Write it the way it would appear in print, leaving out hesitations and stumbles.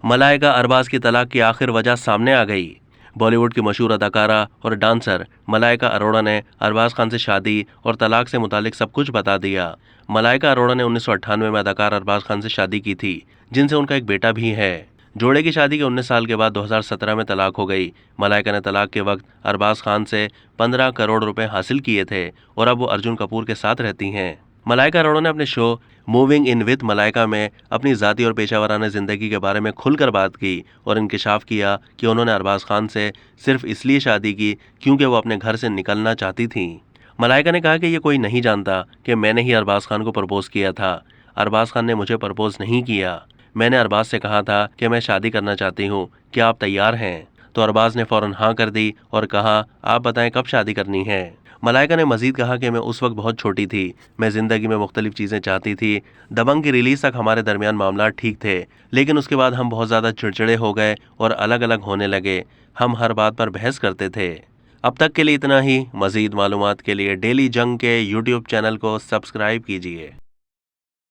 मलाइका अरबाज की तलाक की आखिर वजह सामने आ गई। बॉलीवुड की मशहूर अदाकारा और डांसर मलाइका अरोड़ा ने अरबाज खान से शादी और तलाक से मुतालिक सब कुछ बता दिया। मलाइका अरोड़ा ने 1998 में अदाकार अरबाज खान से शादी की थी, जिनसे उनका एक बेटा भी है। जोड़े की शादी के 19 साल के बाद 2017 में तलाक हो गई। मलाइका ने तलाक के वक्त अरबाज खान से 15 करोड़ रुपए हासिल किए थे और अब वो अर्जुन कपूर के साथ रहती हैं। मलाइका अरोड़ा ने अपने show moving in with Malaika में अपनी ज़ाती और पेशावराना ज़िंदगी के बारे में खुलकर बात की और इंकिशाफ किया कि उन्होंने अरबाज खान से सिर्फ इसलिए शादी की क्योंकि वो अपने घर से निकलना चाहती थीं। मलाइका ने कहा कि ये कोई नहीं जानता कि मैंने ही अरबाज खान को प्रपोज़ किया था। अरबाज खान ने मुझे प्रपोज़ नहीं किया। मैंने अरबाज से कहा था कि मैं शादी करना चाहती हूँ, क्या आप तैयार हैं? तो अरबाज ने फ़ौरन हाँ कर दी और कहा, आप बताएं कब शादी करनी है। मलाइका ने मजीद कहा कि मैं उस वक्त बहुत छोटी थी, मैं ज़िंदगी में मुख्तलिफ चीज़ें चाहती थी। दबंग की रिलीज़ तक हमारे दरमियान मामला ठीक थे, लेकिन उसके बाद हम बहुत ज़्यादा चिड़चिड़े हो गए और अलग अलग होने लगे। हम हर बात पर बहस करते थे। अब तक के लिए इतना ही। मज़ीद मालूमात के लिए डेली जंग के यूट्यूब चैनल को सब्सक्राइब कीजिए।